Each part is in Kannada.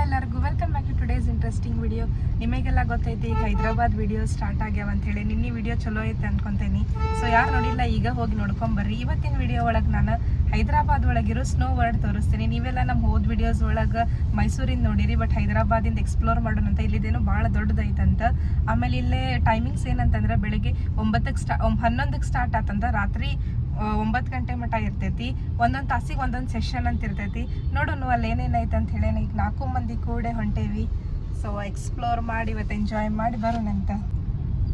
ಎಲ್ಲರಿಗೂ welcome back to today's interesting video. ನಿಮಗೆಲ್ಲ ಗೊತ್ತೈತಿ ಈಗ ಹೈದ್ರಾಬಾದ್ ವಿಡಿಯೋ ಸ್ಟಾರ್ಟ್ ಆಗ್ಯಾವ ಅಂತ ಹೇಳಿ. ನಿನ್ನೆ ವಿಡಿಯೋ ಚಲೋ ಐತೆ ಅನ್ಕೊಂತೇನಿ. ಸೊ ಯಾರು ನೋಡಿಲ್ಲ ಈಗ ಹೋಗಿ ನೋಡ್ಕೊಂಬರ್ರಿ. ಇವತ್ತಿನ ವಿಡಿಯೋ ಒಳಗೆ ನಾನು ಹೈದ್ರಾಬಾದ್ ಒಳಗಿರೋ ಸ್ನೋ ವರ್ಲ್ಡ್ ತೋರಿಸ್ತೀನಿ. ನೀವೆಲ್ಲ ನಮ್ಮ ಹೋದ ವಿಡಿಯೋಸ್ ಒಳಗೆ ಮೈಸೂರಿಂದ ನೋಡಿರಿ, ಬಟ್ ಹೈದ್ರಾಬಾದಿಂದ ಎಕ್ಸ್ಪ್ಲೋರ್ ಮಾಡೋಣಂತ. ಇಲ್ಲಿದೇನು ಭಾಳ ದೊಡ್ಡದೈತಂತ. ಆಮೇಲೆ ಇಲ್ಲೇ ಟೈಮಿಂಗ್ಸ್ ಏನಂತಂದ್ರೆ ಬೆಳಿಗ್ಗೆ 11ಕ್ಕೆ ಸ್ಟಾರ್ಟ್ ಆತಂತ, ರಾತ್ರಿ 9 ಗಂಟೆ ಮಟ್ಟ ಇರ್ತೈತಿ. ಒಂದೊಂದು ತಾಸಿಗೆ ಒಂದೊಂದು ಸೆಷನ್ ಅಂತ ಇರ್ತೈತಿ. ನೋಡೋಣ ಅಲ್ಲಿ ಏನೇನೈತೆ ಅಂತ ಹೇಳಿ. ಈಗ 4 ಮಂದಿ ಕೂಡ ಹೊಂಟೇವಿ. ಸೊ ಎಕ್ಸ್ಪ್ಲೋರ್ ಮಾಡಿ ಇವತ್ತು ಎಂಜಾಯ್ ಮಾಡಿ ಬರೋಣಂತ.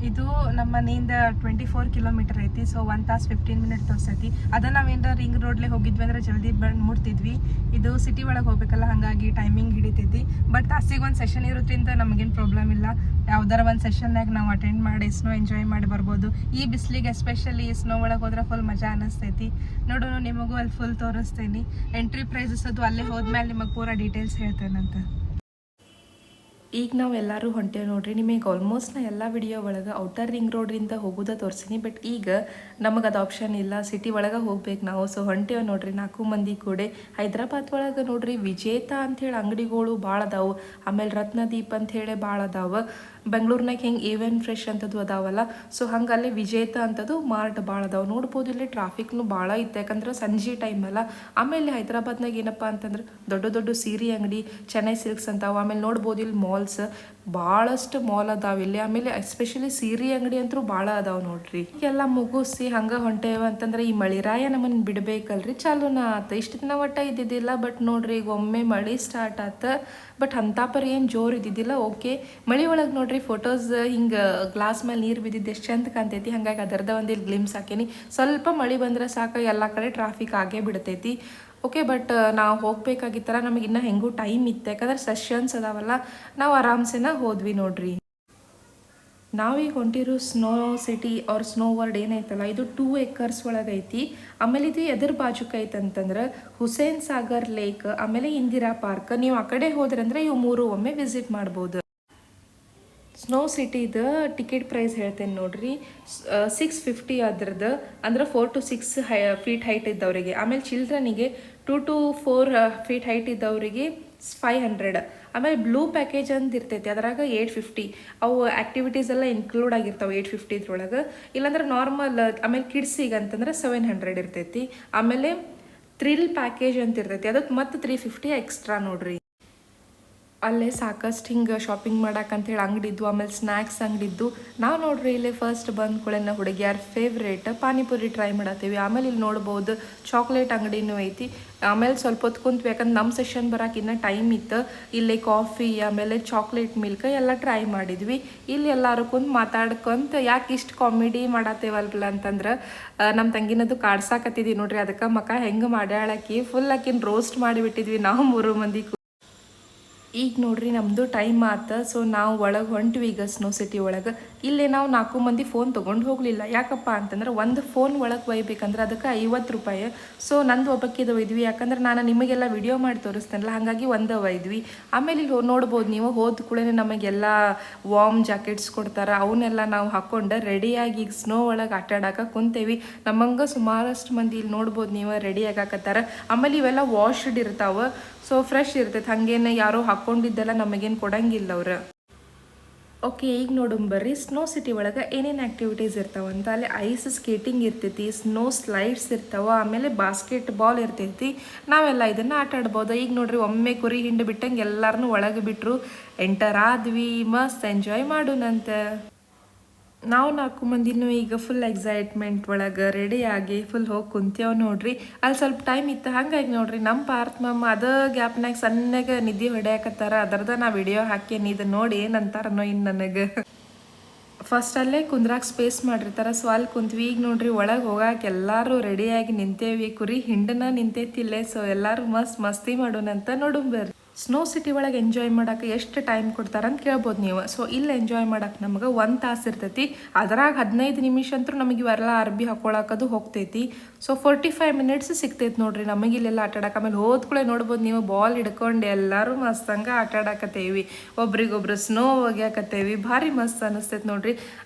ಇದು ನಮ್ಮ ಮನೆಯಿಂದ 24 ಕಿಲೋಮೀಟರ್ ಐತಿ. ಸೊ 1 ತಾಸು 15 ಮಿನಿಟ್ ತೋರಿಸೈತಿ. ಅದನ್ನು ನಾವೇನಾರ ರಿಂಗ್ ರೋಡ್ಲೆ ಹೋಗಿದ್ವಿ ಅಂದ್ರೆ ಜಲ್ದಿ ಬಂದು ಮುಟ್ತಿದ್ವಿ. ಇದು ಸಿಟಿ ಒಳಗೆ ಹೋಗ್ಬೇಕಲ್ಲ, ಹಾಗಾಗಿ ಟೈಮಿಂಗ್ ಹಿಡಿತೈತಿ. ಬಟ್ ತಾಸಿಗೆ ಒಂದು ಸೆಷನ್ ಇರೋದ್ರಿಂದ ನಮಗೇನು ಪ್ರಾಬ್ಲಮ್ ಇಲ್ಲ. ಯಾವ್ದಾರ ಒಂದು ಸೆಷನ್ನಾಗ ನಾವು ಅಟೆಂಡ್ ಮಾಡಿ ಸ್ನೋ ಎಂಜಾಯ್ ಮಾಡಿ ಬರ್ಬೋದು. ಈ ಬಿಸಿಲಿಗೆ ಎಸ್ಪೆಷಲಿ ಸ್ನೋ ಒಳಗೆ ಹೋದ್ರೆ ಫುಲ್ ಮಜಾ ಅನ್ನಿಸ್ತೈತಿ. ನೋಡೋಣ, ನಿಮಗೂ ಅಲ್ಲಿ ಫುಲ್ ತೋರಿಸ್ತೀನಿ. ಎಂಟ್ರಿ ಪ್ರೈಸಸ್ ಅದು ಅಲ್ಲೇ ಹೋದ್ಮೇಲೆ ನಿಮಗೆ ಪೂರ ಡೀಟೇಲ್ಸ್ ಹೇಳ್ತೇನಂತ. ಈಗ ನಾವು ಎಲ್ಲರೂ ಹೊಂಟೇವೆ ನೋಡ್ರಿ. ನಿಮಗೆ ಆಲ್ಮೋಸ್ಟ್ ನಾ ಎಲ್ಲ ವಿಡಿಯೋ ಒಳಗೆ ಔಟರ್ ರಿಂಗ್ ರೋಡ್ರಿಂದ ಹೋಗೋದ ತೋರಿಸ್ತೀನಿ. ಬಟ್ ಈಗ ನಮಗೆ ಅದು ಆಪ್ಷನ್ ಇಲ್ಲ, ಸಿಟಿ ಒಳಗೆ ಹೋಗ್ಬೇಕು ನಾವು. ಸೊ ಹೊಂಟೇವೆ ನೋಡ್ರಿ 4 ಮಂದಿ ಕೂಡ. ಹೈದ್ರಾಬಾದ್ ಒಳಗೆ ನೋಡ್ರಿ ವಿಜೇತ ಅಂಥೇಳಿ ಅಂಗಡಿಗಳು ಭಾಳ ಅದಾವು. ಆಮೇಲೆ ರತ್ನದೀಪ್ ಅಂಥೇಳಿ ಭಾಳ ಅದಾವ. ಬೆಂಗಳೂರಿನಾಗ ಹೆಂಗೆ ಈವೆನ್ ಫ್ರೆಶ್ ಅಂತದ್ದು ಅದಾವಲ್ಲ, ಸೊ ಹಂಗೆ ಅಲ್ಲೇ ವಿಜೇತ ಅಂತದ್ದು ಮಾರ್ಟ್ ಭಾಳ ಅದಾವೆ. ನೋಡ್ಬೋದು ಇಲ್ಲಿ ಟ್ರಾಫಿಕ್ನು ಭಾಳ ಇತ್ತು, ಯಾಕಂದ್ರೆ ಸಂಜೆ ಟೈಮ್ ಅಲ್ಲ. ಆಮೇಲೆ ಹೈದ್ರಾಬಾದ್ನಾಗ ಏನಪ್ಪ ಅಂತಂದ್ರೆ ದೊಡ್ಡ ದೊಡ್ಡ ಸೀರೆ ಅಂಗಡಿ, ಚೆನ್ನೈ ಸಿಲ್ಕ್ಸ್ ಅಂತಾವೆ. ಆಮೇಲೆ ನೋಡ್ಬೋದು ಇಲ್ಲಿ ಮಾಲ್ಸ್, ಭಾಳಷ್ಟು ಮಾಲ್ ಅದಾವ ಇಲ್ಲಿ. ಆಮೇಲೆ ಎಸ್ಪೆಷಲಿ ಸೀರೆ ಅಂಗಡಿ ಅಂತೂ ಭಾಳ ಅದಾವ ನೋಡ್ರಿ. ಎಲ್ಲ ಮುಗಿಸಿ ಹಂಗೆ ಹೊಂಟೇವ ಅಂತಂದ್ರೆ ಈ ಮಳಿರಾಯ ನಮ್ಮನ್ನು ಬಿಡ್ಬೇಕಲ್ರಿ, ಚಾಲೂನ ಆತ. ಇಷ್ಟು ದಿನ ಒಟ್ಟ ಇದ್ದಿದ್ದಿಲ್ಲ, ಬಟ್ ನೋಡ್ರಿ ಈಗ ಒಮ್ಮೆ ಮಳೆ ಸ್ಟಾರ್ಟ್ ಆತ. ಬಟ್ ಅಂತಾಪರಿ ಏನು ಜೋರು ಇದ್ದಿದ್ದಿಲ್ಲ. ಓಕೆ, ಮಳೆ ಒಳಗೆ ನೋಡ್ರಿ ಫೋಟೋಸ್ ಹಿಂಗೆ ಗ್ಲಾಸ್ ಮೇಲೆ ನೀರು ಬಿದ್ದಿದ್ದು ಎಷ್ಟು ಚಂದ ಕಾಣ್ತೈತಿ. ಹಾಗಾಗಿ ಅದರದ ಒಂದು ಇಲ್ಲಿ ಗ್ಲಿಮ್ಸ್ ಹಾಕೇನಿ. ಸ್ವಲ್ಪ ಮಳೆ ಬಂದ್ರೆ ಸಾಕು, ಎಲ್ಲ ಕಡೆ ಟ್ರಾಫಿಕ್ ಆಗೇ ಬಿಡ್ತೈತಿ. ಓಕೆ, ಬಟ್ ನಾವು ಹೋಗ್ಬೇಕಾಗಿತ್ತಲ್ಲ, ನಮಗೆ ಇನ್ನೂ ಹೆಂಗೂ ಟೈಮ್ ಇತ್ತು, ಯಾಕಂದ್ರೆ ಸೆಷನ್ಸ್ ಅದಾವಲ್ಲ. ನಾವು ಆರಾಮ್ಸೆನ ಹೋದ್ವಿ ನೋಡ್ರಿ. ನಾವೀಗ ಹೊಂಟಿರೋ ಸ್ನೋ ಸಿಟಿ ಅವ್ರ ಸ್ನೋ ವರ್ಲ್ಡ್ ಏನೈತಲ್ಲ, ಇದು 2 acres ಒಳಗೈತಿ. ಆಮೇಲೆ ಇದು ಎದ್ರ ಬಾಜುಕ್ ಐತಂತಂದ್ರೆ ಹುಸೇನ್ ಸಾಗರ್ ಲೇಕ್, ಆಮೇಲೆ ಇಂದಿರಾ ಪಾರ್ಕ್. ನೀವು ಆ ಕಡೆ ಹೋದ್ರಂದ್ರೆ ಇವು 3 ಒಮ್ಮೆ ವಿಸಿಟ್ ಮಾಡ್ಬೋದು. ಸ್ನೋ ಸಿಟಿದು ಟಿಕೆಟ್ ಪ್ರೈಸ್ ಹೇಳ್ತೇನೆ ನೋಡ್ರಿ. 650 ಅದ್ರದ್ದು, ಅಂದ್ರೆ 4 to 6 ಫೀಟ್ ಹೈಟ್ ಇದ್ದವರಿಗೆ. ಆಮೇಲೆ ಚಿಲ್ಡ್ರನಿಗೆ 2 to 4 ಫೀಟ್ ಹೈಟ್ ಇದ್ದವರಿಗೆ 500. ಆಮೇಲೆ ಬ್ಲೂ ಪ್ಯಾಕೇಜ್ ಅಂತ ಇರ್ತೈತಿ, ಅದ್ರಾಗ 850. ಅವು ಆ್ಯಕ್ಟಿವಿಟೀಸ್ ಎಲ್ಲ ಇನ್ಕ್ಲೂಡ್ ಆಗಿರ್ತಾವೆ 850 ಇದ್ರೊಳಗೆ. ಇಲ್ಲಾಂದ್ರೆ ನಾರ್ಮಲ್. ಆಮೇಲೆ ಕಿಡ್ಸಿಗೆ ಅಂತಂದ್ರೆ 700 ಇರ್ತೈತಿ. ಆಮೇಲೆ ಥ್ರಿಲ್ ಪ್ಯಾಕೇಜ್ ಅಂತ ಇರ್ತೈತಿ, ಅದಕ್ಕೆ ಮತ್ತೆ 350 ಎಕ್ಸ್ಟ್ರಾ ನೋಡ್ರಿ. ಅಲ್ಲೇ ಸಾಕಷ್ಟು ಹಿಂಗೆ ಶಾಪಿಂಗ್ ಮಾಡಕ್ಕಂತೇಳಿ ಅಂಗಡಿದ್ದು, ಆಮೇಲೆ ಸ್ನ್ಯಾಕ್ಸ್ ಅಂಗಡಿದ್ದು. ನಾವು ನೋಡ್ರಿ ಇಲ್ಲೇ ಫಸ್ಟ್ ಬಂದ ಕೂಡಲೇ ಹುಡುಗಿಯಾರ ಫೇವ್ರೇಟ್ ಪಾನಿಪುರಿ ಟ್ರೈ ಮಾಡತ್ತೀವಿ. ಆಮೇಲೆ ಇಲ್ಲಿ ನೋಡ್ಬೋದು ಚಾಕ್ಲೇಟ್ ಅಂಗಡಿನೂ ಐತಿ. ಆಮೇಲೆ ಸ್ವಲ್ಪ ಹೊತ್ತು ಕುಂತ್ವಿ, ಯಾಕಂದ್ರೆ ನಮ್ಮ ಸೆಷನ್ ಬರೋಕೆ ಇನ್ನೂ ಟೈಮ್ ಇತ್ತು. ಇಲ್ಲಿ ಕಾಫಿ ಆಮೇಲೆ ಚಾಕ್ಲೇಟ್ ಮಿಲ್ಕ್ ಎಲ್ಲ ಟ್ರೈ ಮಾಡಿದ್ವಿ. ಇಲ್ಲಿ ಎಲ್ಲರೂ ಕುಂತು ಮಾತಾಡ್ಕೊಂತ ಯಾಕೆ ಇಷ್ಟು ಕಾಮಿಡಿ ಮಾಡತ್ತೇವಲ್ಲ ಅಂತಂದ್ರೆ ನಮ್ಮ ತಂಗಿನದು ಕಾಡ್ಸಾಕತ್ತಿದ್ವಿ ನೋಡ್ರಿ. ಅದಕ್ಕೆ ಮಕ್ಕ ಹೆಂಗೆ ಮಾಡ್ಯಾಳಕಿ ಫುಲ್ ಆಕಿನ ರೋಸ್ಟ್ ಮಾಡಿಬಿಟ್ಟಿದ್ವಿ ನಾವು 3 ಮಂದಿ. ಈಗ ನೋಡ್ರಿ ನಮ್ಮದು ಟೈಮ್ ಆತ. ಸೊ ನಾವು ಒಳಗೆ ಹೊಂಟ್ವಿ ಈಗ ಸ್ನೋ ಸಿಟಿ ಒಳಗೆ. ಇಲ್ಲೇ ನಾವು 4 ಮಂದಿ ಫೋನ್ ತೊಗೊಂಡು ಹೋಗಲಿಲ್ಲ. ಯಾಕಪ್ಪ ಅಂತಂದ್ರೆ ಒಂದು ಫೋನ್ ಒಳಗೆ ಒಯ್ಬೇಕಂದ್ರೆ ಅದಕ್ಕೆ 50 ರೂಪಾಯಿ. ಸೊ ನಂದು ಒಬ್ಬಕ್ಕಿದು ಒಯ್ದ್ವಿ, ಯಾಕಂದ್ರೆ ನಾನು ನಿಮಗೆಲ್ಲ ವಿಡಿಯೋ ಮಾಡಿ ತೋರಿಸ್ತೇನಲ್ಲ, ಹಾಗಾಗಿ ಒಂದು ಒಯ್ದ್ವಿ. ಆಮೇಲೆ ಇಲ್ಲಿ ನೋಡ್ಬೋದು ನೀವು, ಹೋದ ಕೂಡ ನಮಗೆಲ್ಲ ವಾರ್ಮ್ ಜಾಕೆಟ್ಸ್ ಕೊಡ್ತಾರೆ. ಅವನ್ನೆಲ್ಲ ನಾವು ಹಾಕ್ಕೊಂಡು ರೆಡಿಯಾಗಿ ಈಗ ಸ್ನೋ ಒಳಗೆ ಆಟಾಡಕ್ಕೆ ಕುಂತೇವಿ. ನಮ್ಮಂಗೆ ಸುಮಾರಷ್ಟು ಮಂದಿ ಇಲ್ಲಿ ನೋಡ್ಬೋದು ನೀವು ರೆಡಿ ಆಗಾಕತ್ತಾರ. ಆಮೇಲೆ ಇವೆಲ್ಲ ವಾಶ್ಡ್ ಇರ್ತಾವೆ, ಸೊ ಫ್ರೆಶ್ ಇರ್ತೈತೆ. ಹಾಗೇನೆ ಯಾರೋ ಹಾಕ್ಕೊಂಡಿದ್ದೆಲ್ಲ ನಮಗೇನು ಕೊಡಂಗಿಲ್ಲ ಅವ್ರು. ಓಕೆ, ಈಗ ನೋಡಂಬರ್ರಿ ಸ್ನೋ ಸಿಟಿ ಒಳಗೆ ಏನೇನು ಆ್ಯಕ್ಟಿವಿಟೀಸ್ ಇರ್ತಾವಂತ. ಅಲ್ಲಿ ಐಸ್ ಸ್ಕೇಟಿಂಗ್ ಇರ್ತೈತಿ, ಸ್ನೋ ಸ್ಲೈಡ್ಸ್ ಇರ್ತಾವ, ಆಮೇಲೆ ಬಾಸ್ಕೆಟ್ ಬಾಲ್ ಇರ್ತೈತಿ. ನಾವೆಲ್ಲ ಇದನ್ನು ಆಟ ಆಡ್ಬೋದು. ಈಗ ನೋಡ್ರಿ ಒಮ್ಮೆ ಕುರಿ ಹಿಂಡು ಬಿಟ್ಟಂಗೆ ಎಲ್ಲರನ್ನೂ ಒಳಗೆ ಬಿಟ್ಟರು. ಎಂಟರ್ ಆದ್ವಿ, ಮಸ್ತ್ ಎಂಜಾಯ್ ಮಾಡೋಣಂತ. ನಾವು 4 ಮಂದಿನೂ ಈಗ ಫುಲ್ ಎಕ್ಸೈಟ್ಮೆಂಟ್ ಒಳಗೆ ರೆಡಿಯಾಗಿ ಫುಲ್ ಹೋಗಿ ಕುಂತೇವೆ ನೋಡ್ರಿ. ಅಲ್ಲಿ ಸ್ವಲ್ಪ ಟೈಮ್ ಇತ್ತು, ಹಾಗಾಗಿ ನೋಡ್ರಿ ನಮ್ಮ ಪಾರ್ತ್ ಮಮ್ಮ ಅದ ಗ್ಯಾಪ್ನಾಗ ಸಣ್ಣಗೆ ನಿದ್ದೆ ಹೊಡ್ಯಾಕತ್ತಾರ. ಅದರದ ನಾ ವಿಡಿಯೋ ಹಾಕೇನಿ, ಇದು ನೋಡಿ ಏನಂತಾರನೋ ಇನ್ನು ನನಗೆ. ಫಸ್ಟ್ ಅಲ್ಲೇ ಕುಂದ್ರಾಗ ಸ್ಪೇಸ್ ಮಾಡಿರ್ತಾರೆ, ಸೊ ಅಲ್ಲಿ ಕುಂತ್ವಿ. ಈಗ ನೋಡ್ರಿ ಒಳಗೆ ಹೋಗಾಕೆ ಎಲ್ಲರೂ ರೆಡಿಯಾಗಿ ನಿಂತೇವಿ. ಕುರಿ ಹಿಂಡನ ನಿಂತೈತಿಲ್ಲೇ. ಸೊ ಎಲ್ಲರೂ ಮಸ್ತಿ ಮಾಡೋಣಂತ ನೋಡುಂಬರ್ರಿ. ಸ್ನೋ ಸಿಟಿ ಒಳಗೆ ಎಂಜಾಯ್ ಮಾಡೋಕೆ ಎಷ್ಟು ಟೈಮ್ ಕೊಡ್ತಾರಂತ ಕೇಳ್ಬೋದು ನೀವು. ಸೊ ಇಲ್ಲಿ ಎಂಜಾಯ್ ಮಾಡೋಕೆ ನಮ್ಗೆ 1 ತಾಸು ಇರ್ತೈತಿ. ಅದ್ರಾಗ 15 ನಿಮಿಷ ಅಂತೂ ನಮಗೆ ಇವೆಲ್ಲ ಅರ್ಬಿ ಹಾಕೊಳಕದು ಹೋಗ್ತೈತಿ. ಸೊ 45 ಮಿನಿಟ್ಸ್ ಸಿಗ್ತೈತಿ ನೋಡ್ರಿ ನಮಗೆ ಇಲ್ಲೆಲ್ಲ ಆಟಾಡಕ್ಕೆ. ಆಮೇಲೆ ಹೋದ್ಕೂಳೆ ನೋಡ್ಬೋದು ನೀವು, ಬಾಲ್ ಹಿಡ್ಕೊಂಡು ಎಲ್ಲರೂ ಮಸ್ತಂಗೆ ಆಟಾಡಕತ್ತೇವಿ. ಒಬ್ರಿಗೊಬ್ರು ಸ್ನೋ ಒಗ್ಯಾಕತ್ತೇವಿ. ಭಾರಿ ಮಸ್ತ್ ಅನ್ನಿಸ್ತೈತಿ ನೋಡ್ರಿ.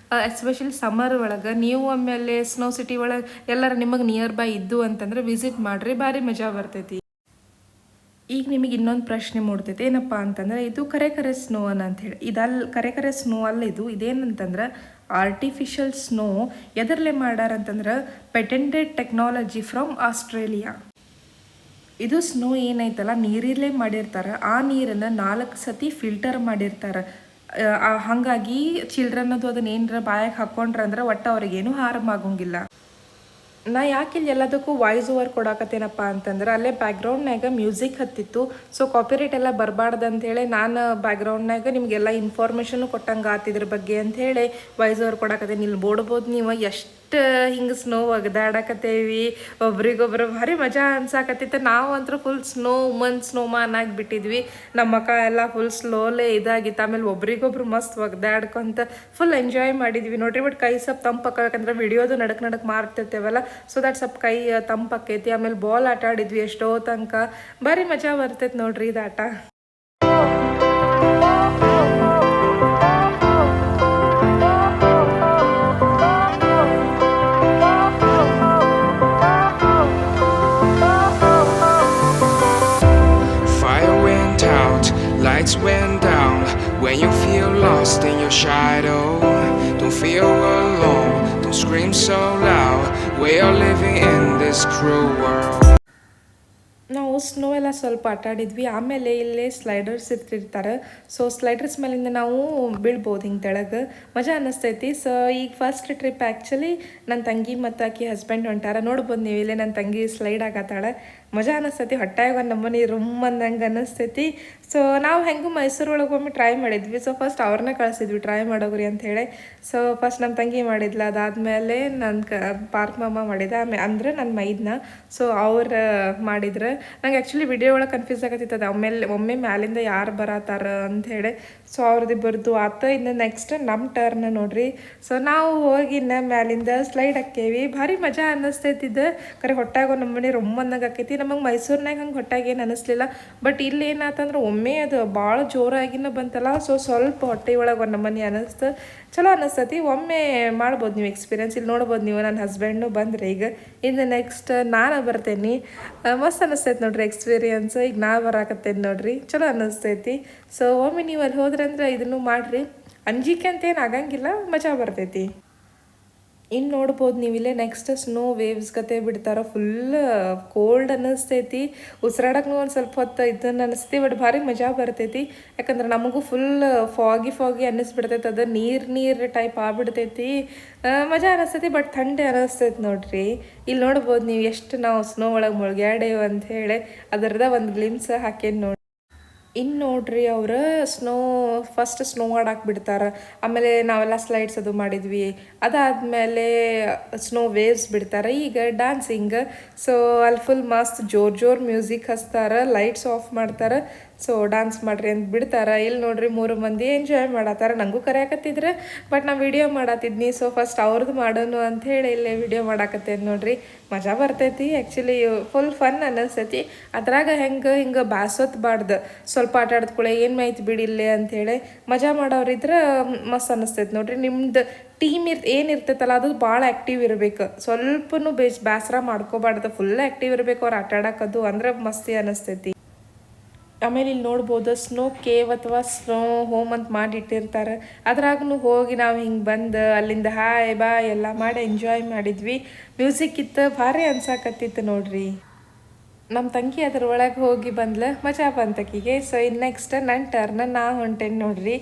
ಎಸ್ಪೆಷಲಿ ಸಮ್ಮರ್ ಒಳಗೆ ನೀವು ಆಮೇಲೆ ಸ್ನೋ ಸಿಟಿ ಒಳಗೆ ಎಲ್ಲರೂ ನಿಮಗೆ ನಿಯರ್ ಬೈ ಇದ್ದು ಅಂತಂದ್ರೆ ವಿಸಿಟ್ ಮಾಡಿರಿ, ಭಾರಿ ಮಜಾ ಬರ್ತೈತಿ. ಈಗ ನಿಮಗೆ ಇನ್ನೊಂದು ಪ್ರಶ್ನೆ ಮೂಡ್ತೈತೆ ಏನಪ್ಪ ಅಂತಂದ್ರೆ ಇದು ಕರೆ ಕರೆ ಸ್ನೋ ಅಂಥೇಳಿ ಕರೆ ಕರೆ ಸ್ನೋ ಅಲ್ಲ ಇದೇನಂತಂದ್ರೆ ಆರ್ಟಿಫಿಷಿಯಲ್ ಸ್ನೋ ಎದರ್ಲೆ ಮಾಡ್ಯಾರಂತಂದ್ರೆ ಪೆಟೆಂಟೆಡ್ ಟೆಕ್ನಾಲಜಿ ಫ್ರಮ್ ಆಸ್ಟ್ರೇಲಿಯಾ. ಇದು ಸ್ನೋ ಏನೈತಲ್ಲ ನೀರಲ್ಲೇ ಮಾಡಿರ್ತಾರೆ, ಆ ನೀರನ್ನು 4 ಸತಿ ಫಿಲ್ಟರ್ ಮಾಡಿರ್ತಾರೆ. ಹಾಗಾಗಿ ಚಿಲ್ಡ್ರನ್ ಅದನ್ನ ಏನರ ಬಾಯಾಗ ಹಾಕೊಂಡ್ರೆ ಅಂದ್ರೆ ಒಟ್ಟು ಅವ್ರಿಗೇನು ಹಾರ್ಮ್ ಆಗೋಂಗಿಲ್ಲ. ನಾ ಯಾಕೆ ಇಲ್ಲಿ ಎಲ್ಲದಕ್ಕೂ ವಾಯ್ಸ್ ಓವರ್ ಕೊಡಾಕತ್ತೇನಪ್ಪ ಅಂತಂದ್ರೆ ಅಲ್ಲೇ ಬ್ಯಾಕ್ಗ್ರೌಂಡ್ನಾಗ ಮ್ಯೂಸಿಕ್ ಹತ್ತಿತ್ತು. ಸೊ ಕಾಪಿರೈಟ್ ಎಲ್ಲ ಬರಬಾರ್ದು ಅಂಥೇಳಿ ನಾನು ಬ್ಯಾಕ್ಗ್ರೌಂಡ್ನಾಗ ನಿಮಗೆಲ್ಲ ಇನ್ಫಾರ್ಮೇಷನು ಕೊಟ್ಟಂಗೆ ಆತಿದ್ರ ಬಗ್ಗೆ ಅಂಥೇಳಿ ವಾಯ್ಸ್ ಓವರ್ ಕೊಡಾಕತ್ತೇನೆ. ಇಲ್ಲಿ ನೋಡ್ಬೋದು ನೀವು ಎಷ್ಟು ಹಿಂಗೆ ಸ್ನೋ ಒಗದಾಡಕತ್ತೇವಿ, ಒಬ್ರಿಗೊಬ್ರು ಭಾರಿ ಮಜಾ ಅನ್ಸಾಕತ್ತಿತ್ತು. ನಾವು ಅಂತೂ ಫುಲ್ ಸ್ನೋಮಾನ್ ಆಗಿಬಿಟ್ಟಿದ್ವಿ. ನಮ್ಮ ಮಕ್ಕ ಎಲ್ಲ ಫುಲ್ ಸ್ಲೋಲೇ ಇದಾಗಿತ್ತು. ಆಮೇಲೆ ಒಬ್ರಿಗೊಬ್ರು ಮಸ್ತ್ ಒಗ್ದಾಡ್ಕೊಂತ ಫುಲ್ ಎಂಜಾಯ್ ಮಾಡಿದ್ವಿ ನೋಡ್ರಿ. ಬಟ್ ಕೈ ಸ್ವಲ್ಪ ತಂಪಕ್ಕಂದ್ರೆ ವಿಡಿಯೋದು ನಡಕ್ ಮಾಡ್ತಿರ್ತೇವಲ್ಲ, ಸೊ ದಟ್ ಸ್ವಲ್ಪ ಕೈ ತಂಪಕ್ಕೈತಿ. ಆಮೇಲೆ ಬಾಲ್ ಆಟ ಆಡಿದ್ವಿ ಎಷ್ಟೋ ತನಕ, ಭಾರಿ ಮಜಾ ಬರ್ತೈತೆ ನೋಡ್ರಿ ಇದು ಆಟ. Lights went down when you feel lost in your shadow. Don't feel alone, don't scream so loud. We are living in this cruel world. ನಾವು ಸ್ನೋ ಎಲ್ಲ ಸ್ವಲ್ಪ ಆಟ ಆಡಿದ್ವಿ. ಆಮೇಲೆ ಇಲ್ಲೇ ಸ್ಲೈಡರ್ಸ್ ಇರ್ತಿರ್ತಾರೆ. ಸೊ ಸ್ಲೈಡರ್ಸ್ ಮೇಲಿಂದ ನಾವು ಬೀಳ್ಬೋದು ಹಿಂಗೆ ತೆಳಗೆ, ಮಜಾ ಅನ್ನಿಸ್ತೈತಿ. ಸೊ ಈಗ ಫಸ್ಟ್ ಟ್ರಿಪ್ ಆ್ಯಕ್ಚುಲಿ ನನ್ನ ತಂಗಿ ಮತ್ತು ಆಕಿ ಹಸ್ಬೆಂಡ್ ಹೊಂಟಾರ. ನೋಡ್ಬೋದು ನೀವು ಇಲ್ಲೇ ನನ್ನ ತಂಗಿ ಸ್ಲೈಡ್ ಆಗತ್ತಾಳೆ, ಮಜಾ ಅನ್ನಿಸ್ತೈತಿ. ಹೊಟ್ಟಾಗ ಒಂದು ನಮ್ಮನೆ ರೂಮ್ ಅಂದಂಗೆ ಅನ್ನಿಸ್ತೈತಿ. ಸೊ ನಾವು ಹೆಂಗೂ ಮೈಸೂರು ಒಳಗೆ ಒಮ್ಮೆ ಟ್ರೈ ಮಾಡಿದ್ವಿ. ಸೊ ಫಸ್ಟ್ ಅವ್ರನ್ನ ಕಳಿಸಿದ್ವಿ ಟ್ರೈ ಮಾಡೋಗ್ರಿ ಅಂಥೇಳಿ. ಸೊ ಫಸ್ಟ್ ನಮ್ಮ ತಂಗಿ ಮಾಡಿದ್ಲ, ಅದಾದಮೇಲೆ ನನ್ನ ಪಾರ್ಕ್ ಮಾಮ ಮಾಡಿದ, ಅಂದರೆ ನನ್ನ ಮೈದನ್ನ. ಸೊ ಅವ್ರು ಮಾಡಿದ್ರೆ ನಂಗೆ ಆ್ಯಕ್ಚುಲಿ ವಿಡಿಯೋ ಒಳಗೆ ಕನ್ಫ್ಯೂಸ್ ಆಗತ್ತಿತ್ತು ಅದು ಒಮ್ಮೆ ಮ್ಯಾಲಿಂದ ಯಾರು ಬರತ್ತಾರ ಅಂಥೇಳಿ. ಸೊ ಅವ್ರದ್ದು ಆತ ಇನ್ನು ನೆಕ್ಸ್ಟ್ ನಮ್ಮ ಟರ್ನ್ ನೋಡ್ರಿ. ಸೊ ನಾವು ಹೋಗಿ ಇನ್ನು ಮ್ಯಾಲಿಂದ ಸ್ಲೈಡ್ ಹಾಕೇವಿ, ಭಾರಿ ಮಜಾ ಅನ್ನಿಸ್ತೈತಿದ್ದು. ಕರೆ ಹೊಟ್ಟಾಗ ನಮ್ಮನೆ ರೊಮ್ಮಂದಂಗೆ ಆಕೈತಿ. ನಮಗೆ ಮೈಸೂರಿನಾಗ ಹಂಗೆ ಹೊಟ್ಟಾಗ ಏನು ಅನ್ನಿಸ್ಲಿಲ್ಲ. ಬಟ್ ಇಲ್ಲಿ ಏನಾತಂದ್ರೆ ಒಮ್ಮೆ ಅದು ಭಾಳ ಜೋರಾಗಿನ ಬಂತಲ್ಲ, ಸೊ ಸ್ವಲ್ಪ ಹೊಟ್ಟೆ ಒಳಗೆ ಒಂದು ನಮ್ಮನೆ ಅನ್ನಿಸ್ತು, ಚಲೋ ಅನ್ನಿಸ್ತೈತಿ. ಒಮ್ಮೆ ಮಾಡ್ಬೋದು ನೀವು ಎಕ್ಸ್ಪೀರಿಯನ್ಸ್. ಇಲ್ಲಿ ನೋಡ್ಬೋದು ನೀವು, ನನ್ನ ಹಸ್ಬೆಂಡು ಬಂದರೆ ಈಗ ಇನ್ನು ನೆಕ್ಸ್ಟ್ ನಾನು ಬರ್ತೇನೆ. ಮಸ್ತ್ ಅನ್ನಿಸ್ತೈತಿ ನೋಡ್ರಿ ಎಕ್ಸ್ಪೀರಿಯನ್ಸ್. ಈಗ ನಾ ಬರಾಕತ್ತೇನೆ ನೋಡ್ರಿ, ಚಲೋ ಅನ್ನಿಸ್ತೈತಿ. ಸೊ ಒಮ್ಮೆ ನೀವು ಅಲ್ಲಿ ಹೋದ್ರಂದ್ರೆ ಇದನ್ನು ಮಾಡಿರಿ, ಅಂಜಿಕೆ ಅಂತೇನು ಆಗಂಗಿಲ್ಲ, ಮಜಾ ಬರ್ತೈತಿ. ಇನ್ನು ನೋಡ್ಬೋದು ನೀವಿಲ್ಲೇ ನೆಕ್ಸ್ಟ್ ಸ್ನೋ ವೇವ್ಸ್ ಕತೆ ಬಿಡ್ತಾರ. ಫುಲ್ ಕೋಲ್ಡ್ ಅನ್ನಿಸ್ತೈತಿ, ಉಸಿರಾಡಕ್ಕೆ ಒಂದು ಸ್ವಲ್ಪ ಹೊತ್ತು ಇದನ್ನು ಅನ್ನಿಸ್ತಿ. ಬಟ್ ಭಾರಿ ಮಜಾ ಬರ್ತೈತಿ. ಯಾಕಂದ್ರೆ ನಮಗೂ ಫುಲ್ ಫಾಗಿ ಅನ್ನಿಸ್ಬಿಡ್ತೈತಿ. ಅದು ನೀರು ಟೈಪ್ ಆಗ್ಬಿಡ್ತೈತಿ, ಮಜಾ ಅನ್ನಿಸ್ತೈತಿ. ಬಟ್ ಥಂಡಿ ಅನ್ನಿಸ್ತೈತಿ ನೋಡ್ರಿ. ಇಲ್ಲಿ ನೋಡ್ಬೋದು ನೀವು ಎಷ್ಟು ನಾವು ಸ್ನೋ ಒಳಗೆ ಮುಳುಗ್ಯಾಡೇವು ಅಂಥೇಳಿ ಅದರದ ಒಂದು ಗ್ಲಿಮ್ಸ್ ಹಾಕೇನು ನೋಡಿ. ಇನ್ನು ನೋಡ್ರಿ ಅವರು ಫಸ್ಟ್ ಸ್ನೋ ಆಡಕ್ಕೆ ಬಿಡ್ತಾರೆ. ಆಮೇಲೆ ನಾವೆಲ್ಲ ಸ್ಲೈಡ್ಸ್ ಅದು ಮಾಡಿದ್ವಿ. ಅದಾದಮೇಲೆ ಸ್ನೋ ವೇವ್ಸ್ ಬಿಡ್ತಾರೆ. ಈಗ ಡ್ಯಾನ್ಸಿಂಗ್. ಸೊ ಅಲ್ಲಿ ಫುಲ್ ಮಸ್ತ್ ಜೋರು ಮ್ಯೂಸಿಕ್ ಹಚ್ತಾರೆ, ಲೈಟ್ಸ್ ಆಫ್ ಮಾಡ್ತಾರೆ. ಸೊ ಡ್ಯಾನ್ಸ್ ಮಾಡ್ರಿ ಅಂತ ಬಿಡ್ತಾರೆ. ಇಲ್ಲಿ ನೋಡ್ರಿ 3 ಮಂದಿ ಎಂಜಾಯ್ ಮಾಡತ್ತಾರ. ನನಗೂ ಕರೆಯಾಕತ್ತಿದ್ರೆ ಬಟ್ ನಾ ವಿಡಿಯೋ ಮಾಡತ್ತಿದ್ನಿ. ಸೊ ಫಸ್ಟ್ ಅವ್ರದ್ದು ಮಾಡೋನು ಅಂಥೇಳಿ ಇಲ್ಲೇ ವಿಡಿಯೋ ಮಾಡಾಕತ್ತೇನೆ ನೋಡ್ರಿ. ಮಜಾ ಬರ್ತೈತಿ. ಆ್ಯಕ್ಚುಲಿ ಫುಲ್ ಫನ್ ಅನ್ನಿಸ್ತೈತಿ. ಅದ್ರಾಗ ಹಿಂಗೆ ಬ್ಯಾಸೊತ್ಬಾರ್ದು, ಸ್ವಲ್ಪ ಆಟ ಆಡಿದ್ಕೊಳ್ಳೆ ಏನು ಮಾಹಿತಿ ಬಿಡಿಲ್ಲೇ ಅಂಥೇಳಿ ಮಜಾ ಮಾಡೋರಿದ್ರೆ ಮಸ್ತ್ ಅನ್ನಿಸ್ತೈತಿ ನೋಡ್ರಿ. ನಿಮ್ದು ಟೀಮ್ ಏನಿರ್ತೈತಲ್ಲ ಅದು ಭಾಳ ಆ್ಯಕ್ಟಿವ್ ಇರಬೇಕು. ಸ್ವಲ್ಪನೂ ಬೇಸರ ಮಾಡ್ಕೋಬಾರ್ದು, ಫುಲ್ ಆ್ಯಕ್ಟಿವ್ ಇರಬೇಕು ಅವ್ರು ಆಟ ಆಡೋಕ್ಕದು, ಅಂದ್ರೆ ಮಸ್ತಿ ಅನ್ನಿಸ್ತೈತಿ. ಆಮೇಲೆ ಇಲ್ಲಿ ನೋಡ್ಬೋದು ಸ್ನೋ ಕೇವ್ ಅಥವಾ ಸ್ನೋ ಹೋಮ್ ಅಂತ ಮಾಡಿಟ್ಟಿರ್ತಾರೆ. ಅದ್ರಾಗೂ ಹೋಗಿ ನಾವು ಹಿಂಗೆ ಬಂದು ಅಲ್ಲಿಂದ ಹಾಯ್ ಬಾಯ್ ಎಲ್ಲ ಮಾಡಿ ಎಂಜಾಯ್ ಮಾಡಿದ್ವಿ. ಮ್ಯೂಸಿಕ್ ಇತ್ತು, ಭಾರಿ ಅನ್ಸಾಕತ್ತಿತ್ತು ನೋಡ್ರಿ. ನಮ್ಮ ತಂಗಿ ಅದ್ರ ಒಳಗೆ ಹೋಗಿ ಬಂದ್ಲು, ಮಜಾ ಬಂತಕಿಗೆ. ಸೊ ಇನ್ನು ನೆಕ್ಸ್ಟ್ ನನ್ನ ಟರ್ನ್, ನಾ ಹೊಂಟೇನಿ ನೋಡ್ರಿ.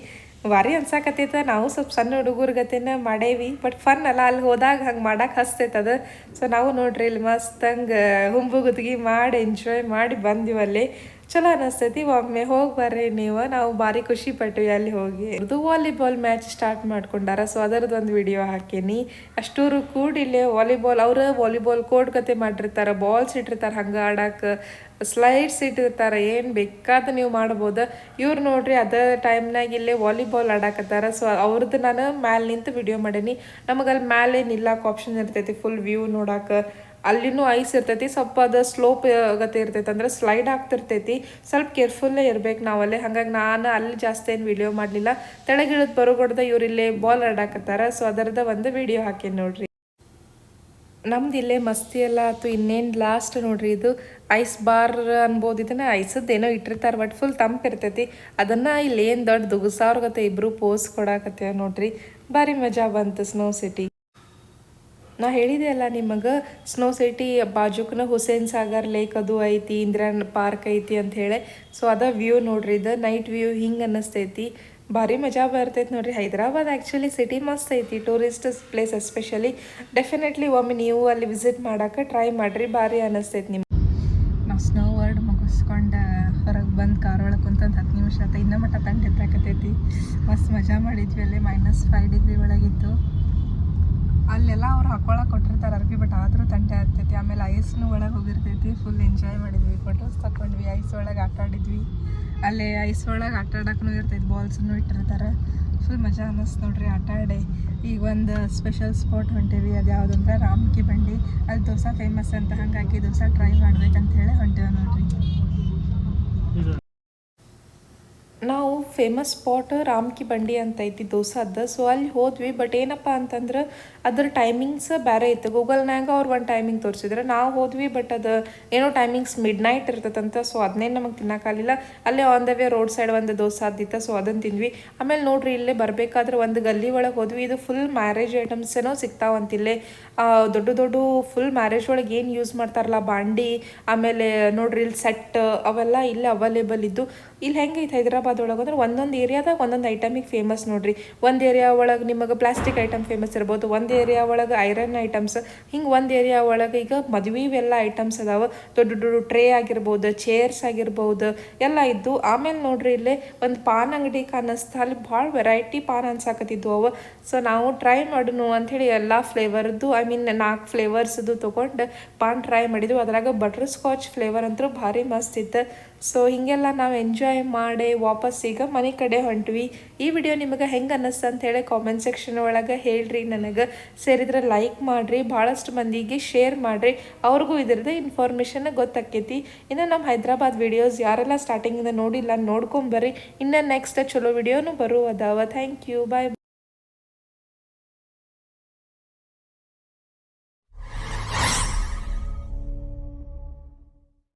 ಭಾರಿ ಅನ್ಸಾಕತ್ತೈತೆ. ನಾವು ಸ್ವಲ್ಪ ಸಣ್ಣ ಹುಡುಗರ ಗತೆನ ಮಾಡೇವಿ. ಬಟ್ ಫನ್ ಅಲ್ಲ, ಅಲ್ಲಿ ಹೋದಾಗ ಹಂಗೆ ಮಾಡಕ್ಕೆ ಹಸ್ತೈತೆ ಅದು. ಸೊ ನಾವು ನೋಡ್ರಿ ಇಲ್ಲಿ ಮಸ್ತ್ ಹಂಗೆ ಹುಂಬುಗುದ್ಗಿ ಮಾಡಿ ಎಂಜಾಯ್ ಮಾಡಿ ಬಂದಿವಲ್ಲಿ, ಚಲೋ ಅನ್ನಿಸ್ತೈತಿ. ಒಮ್ಮೆ ಹೋಗಿ ಬರ್ರಿ ನೀವು, ನಾವು ಭಾರಿ ಖುಷಿ ಪಟ್ವಿ ಅಲ್ಲಿ ಹೋಗಿ. ಅದು ವಾಲಿಬಾಲ್ ಮ್ಯಾಚ್ ಸ್ಟಾರ್ಟ್ ಮಾಡ್ಕೊಂಡಾರ. ಸೊ ಅದರದ್ದು ಒಂದು ವಿಡಿಯೋ ಹಾಕೀನಿ. ಅಷ್ಟೂರು ಕೂಡಿಲ್ಲೇ ವಾಲಿಬಾಲ್, ಅವ್ರು ವಾಲಿಬಾಲ್ ಕೋರ್ಟ್ ಕತೆ ಮಾಡಿರ್ತಾರೆ, ಬಾಲ್ಸ್ ಇಟ್ಟಿರ್ತಾರೆ ಹಂಗೆ ಆಡಕ್ಕೆ, ಸ್ಲೈಡ್ಸ್ ಇಟ್ಟಿರ್ತಾರೆ, ಏನು ಬೇಕಾದ ನೀವು ಮಾಡ್ಬೋದು. ಇವ್ರು ನೋಡ್ರಿ ಅದೇ ಟೈಮ್ನಾಗ ಇಲ್ಲೇ ವಾಲಿಬಾಲ್ ಆಡಾಕತ್ತಾರ. ಸೊ ಅವ್ರದ್ದು ನಾನು ಮ್ಯಾಲೆ ನಿಂತು ವಿಡಿಯೋ ಮಾಡೀನಿ. ನಮಗೆ ಅಲ್ಲಿ ಮ್ಯಾಲೆ ನಿಲ್ಲಕ್ಕೆ ಆಪ್ಷನ್ ಇರ್ತೈತಿ, ಫುಲ್ ವ್ಯೂ ನೋಡಕ್ಕೆ. ಅಲ್ಲಿನೂ ಐಸ್ ಇರ್ತೈತಿ, ಸ್ವಲ್ಪ ಅದು ಸ್ಲೋಪ್ ಗತೆ ಇರ್ತೈತಿ, ಅಂದ್ರೆ ಸ್ಲೈಡ್ ಆಗ್ತಿರ್ತೈತಿ. ಸ್ವಲ್ಪ ಕೇರ್ಫುಲ್ಲೇ ಇರ್ಬೇಕು ನಾವಲ್ಲೇ. ಹಾಗಾಗಿ ನಾನು ಅಲ್ಲಿ ಜಾಸ್ತಿ ಏನು ವಿಡಿಯೋ ಮಾಡಲಿಲ್ಲ. ತೆಳಗಿಳಿದು ಬರೋಗೊಡ್ದ ಇವ್ರು ಇಲ್ಲೇ ಬಾಲ್ ಆಡಾಕತ್ತಾರ. ಸೊ ಅದರದ ಒಂದು ವಿಡಿಯೋ ಹಾಕೀನಿ ನೋಡ್ರಿ. ನಮ್ದು ಇಲ್ಲೇ ಮಸ್ತಿ ಎಲ್ಲ ಆಯ್ತು. ಇನ್ನೇನು ಲಾಸ್ಟ್ ನೋಡ್ರಿ, ಇದು ಐಸ್ ಬಾರ್ ಅನ್ಬೋದು. ಇದನ್ನ ಐಸದ್ದೇನೋ ಇಟ್ಟಿರ್ತಾರೆ, ಬಟ್ ಫುಲ್ ತಂಪು ಇರ್ತೈತಿ. ಅದನ್ನು ಇಲ್ಲಿ ಏನು ದೊಡ್ಡ ದುಗುಸಾವ್ರ ಗತೆ ಇಬ್ಬರು ಪೋಸ್ ಕೊಡಾಕತ್ತೇವ ನೋಡ್ರಿ. ಭಾರಿ ಮಜಾ ಬಂತು ಸ್ನೋ ಸಿಟಿ. ನಾ ಹೇಳಿದೆ ಅಲ್ಲ ನಿಮಗೆ, ಸ್ನೋ ಸಿಟಿ ಬಾಜುಕ್ನ ಹುಸೇನ್ ಸಾಗರ್ ಲೇಕ್ ಅದು ಐತಿ, ಇಂದಿರಾ ಪಾರ್ಕ್ ಐತಿ ಅಂತ ಹೇಳಿ. ಸೊ ಅದ ವ್ಯೂ ನೋಡ್ರಿ, ಇದು ನೈಟ್ ವ್ಯೂ ಹಿಂಗೆ ಅನ್ನಿಸ್ತೈತಿ. ಭಾರಿ ಮಜಾ ಬರ್ತೈತೆ ನೋಡ್ರಿ. ಹೈದ್ರಾಬಾದ್ ಆ್ಯಕ್ಚುಲಿ ಸಿಟಿ ಮಸ್ತ್ ಐತಿ, ಟೂರಿಸ್ಟ್ ಪ್ಲೇಸ್ ಎಸ್ಪೆಷಲಿ. ಡೆಫಿನೆಟ್ಲಿ ಒಮ್ಮೆ ನೀವು ಅಲ್ಲಿ ವಿಸಿಟ್ ಮಾಡೋಕೆ ಟ್ರೈ ಮಾಡಿರಿ, ಭಾರಿ ಅನ್ನಿಸ್ತೈತಿ ನಿಮ್ಗೆ. ನಾವು ಸ್ನೋ ವರ್ಡ್ ಮುಗಿಸ್ಕೊಂಡು ಹೊರಗೆ ಬಂದು ಕಾರ್ ಒಳಗೆ ಕುಂತಂದು 10 ನಿಮಿಷ ಆಯ್ತು. ಇನ್ನೂ ಮಟ್ಟ ತಂಡ ಎತ್ತಾಕತೈತಿ. ಮಸ್ತ್ ಮಜಾ ಮಾಡಿದ್ವಿ. ಅಲ್ಲೇ -5 ಡಿಗ್ರಿ ಒಳಗಿತ್ತು. ಅಲ್ಲೆಲ್ಲ ಅವ್ರು ಹಾಕೊಳಕ್ಕೆ ಕೊಟ್ಟಿರ್ತಾರೆ ಅರ್ಬಿ, ಬಟ್ ಆದರೂ ತಂಟೆ ಆಗ್ತೈತಿ. ಆಮೇಲೆ ಐಸ್ನು ಒಳಗೆ ಹೋಗಿರ್ತೈತಿ. ಫುಲ್ ಎಂಜಾಯ್ ಮಾಡಿದ್ವಿ, ಫೋಟೋಸ್ ತಗೊಂಡ್ವಿ, ಐಸ್ ಒಳಗೆ ಆಟ ಆಡಿದ್ವಿ. ಅಲ್ಲೇ ಐಸ್ ಒಳಗೆ ಆಟ ಆಡೋಕ್ಕೂ ಇರ್ತೈತಿ, ಬಾಲ್ಸನ್ನು ಇಟ್ಟಿರ್ತಾರೆ. ಫುಲ್ ಮಜಾ ಅನ್ನಿಸ್ತು ನೋಡ್ರಿ ಆಟ ಆಡಿ. ಈಗ ಒಂದು ಸ್ಪೆಷಲ್ ಸ್ಪಾಟ್ ಹೊಂಟೇವಿ, ಅದು ಯಾವುದಂದ್ರೆ ರಾಮ್ ಕಿ ಬಂಡಿ. ಅಲ್ಲಿ ದೋಸೆ ಫೇಮಸ್ ಅಂತ, ಹಾಗಾಗಿ ದೋಸೆ ಟ್ರೈ ಮಾಡ್ಬೇಕಂತ ಹೇಳಿ ಹೊಂಟೇವೆ ನೋಡ್ರಿ. ನಾವು ಫೇಮಸ್ ಸ್ಪಾಟ್ ರಾಮ್ ಕಿ ಬಂಡಿ ಅಂತ ಐತಿ ದೋಸಾದ. ಸೊ ಅಲ್ಲಿ ಹೋದ್ವಿ, ಬಟ್ ಏನಪ್ಪ ಅಂತಂದ್ರೆ ಅದ್ರ ಟೈಮಿಂಗ್ಸ್ ಬೇರೆ ಇತ್ತು. ಗೂಗಲ್ನಾಗ ಅವ್ರು ಒಂದು ಟೈಮಿಂಗ್ ತೋರಿಸಿದ್ರೆ, ನಾವು ಹೋದ್ವಿ, ಬಟ್ ಅದು ಏನೋ ಟೈಮಿಂಗ್ಸ್ ಮಿಡ್-ನೈಟ್ ಇರ್ತದಂತ. ಸೊ ಅದನ್ನೇ ನಮಗೆ ತಿನ್ನೋಕ್ಕಾಗಲಿಲ್ಲ. ಅಲ್ಲೇ on the way road side ಒಂದು ದೋಸೆ ಆದಿತ್ತು, ಸೊ ಅದನ್ನು ತಿಂದ್ವಿ. ಆಮೇಲೆ ನೋಡ್ರಿ, ಇಲ್ಲೇ ಬರಬೇಕಾದ್ರೆ ಒಂದು ಗಲ್ಲಿ ಒಳಗೆ ಹೋದ್ವಿ. ಇದು ಫುಲ್ ಮ್ಯಾರೇಜ್ ಐಟಮ್ಸ್ ಏನೋ ಸಿಗ್ತಾವಂತಿಲ್ಲೇ. ದೊಡ್ಡ ದೊಡ್ಡ ಫುಲ್ ಮ್ಯಾರೇಜ್ ಒಳಗೆ ಏನು ಯೂಸ್ ಮಾಡ್ತಾರಲ್ಲ, ಬಾಂಡಿ, ಆಮೇಲೆ ನೋಡ್ರಿ ಇಲ್ಲಿ ಸೆಟ್, ಅವೆಲ್ಲ ಇಲ್ಲಿ ಅವೈಲೇಬಲ್ ಇದ್ದು. ಇಲ್ಲಿ ಹೆಂಗೈತೆ ಹೈದ್ರಾಬಾದ್ ಒಳಗೆ ಅಂದ್ರೆ ಒಂದೊಂದು ಏರಿಯಾದಾಗ ಒಂದೊಂದು ಐಟಮಿಗೆ ಫೇಮಸ್ ನೋಡ್ರಿ. ಒಂದು ಏರಿಯಾ ಒಳಗೆ ನಿಮಗೆ ಪ್ಲಾಸ್ಟಿಕ್ ಐಟಮ್ ಫೇಮಸ್ ಇರ್ಬೋದು, ಒಂದು ಏರಿಯಾ ಒಳಗೆ ಐರನ್ ಐಟಮ್ಸ್, ಹಿಂಗೆ ಒಂದು ಏರಿಯಾ ಒಳಗೆ ಈಗ ಮದುವೆವೆಲ್ಲ ಐಟಮ್ಸ್ ಅದಾವೆ. ದೊಡ್ಡ ದೊಡ್ಡ ಟ್ರೇ ಆಗಿರ್ಬೋದು, ಚೇರ್ಸ್ ಆಗಿರ್ಬೋದು, ಎಲ್ಲ ಇದ್ದು. ಆಮೇಲೆ ನೋಡ್ರಿ ಇಲ್ಲೇ ಒಂದು ಪಾನ್ ಅಂಗಡಿ ಕಾಣಿಸ್ತಾ, ಅಲ್ಲಿ ಭಾಳ ವೆರೈಟಿ ಪಾನ್ ಅನ್ಸಾಕತ್ತಿದ್ವು ಅವು. ಸೊ ನಾವು ಟ್ರೈ ಮಾಡೋಣ ಅಂಥೇಳಿ ಎಲ್ಲ ಫ್ಲೇವರ್ದು, ಐ ಮೀನ್ 4 ಫ್ಲೇವರ್ಸ್ದು ತೊಗೊಂಡು ಪಾನ್ ಟ್ರೈ ಮಾಡಿದ್ವಿ. ಅದ್ರಾಗ ಬಟರ್ ಸ್ಕಾಚ್ ಫ್ಲೇವರ್ ಅಂತೂ ಭಾರಿ ಮಸ್ತ್ ಇತ್ತು. ಸೊ ಹೀಗೆಲ್ಲ ನಾವು ಎಂಜಾಯ್ ಮಾಡಿ ವಾಪಸ್ ಈಗ ಮನೆ ಕಡೆ ಹೊಂಟ್ವಿ. ಈ ವಿಡಿಯೋ ನಿಮಗೆ ಹೆಂಗೆ ಅನ್ನಿಸ್ತು ಅಂತೇಳಿ ಕಾಮೆಂಟ್ ಸೆಕ್ಷನ್ ಒಳಗೆ ಹೇಳ್ರಿ. ನನಗೆ ಸೇರಿದ್ರೆ ಲೈಕ್ ಮಾಡಿರಿ, ಭಾಳಷ್ಟು ಮಂದಿಗೆ ಶೇರ್ ಮಾಡಿರಿ, ಅವ್ರಿಗೂ ಇದ್ರದ್ದು ಇನ್ಫಾರ್ಮೇಷನ್ ಗೊತ್ತಾಕೈತಿ. ಇನ್ನು ನಮ್ಮ ಹೈದ್ರಾಬಾದ್ ವಿಡಿಯೋಸ್ ಯಾರೆಲ್ಲ ಸ್ಟಾರ್ಟಿಂಗಿಂದ ನೋಡಿಲ್ಲ, ನೋಡ್ಕೊಂಬರ್ರಿ. ಇನ್ನು ನೆಕ್ಸ್ಟ್ ಚಲೋ ವಿಡಿಯೋನು ಬರುವುದಾವ. Thank you, bye bye.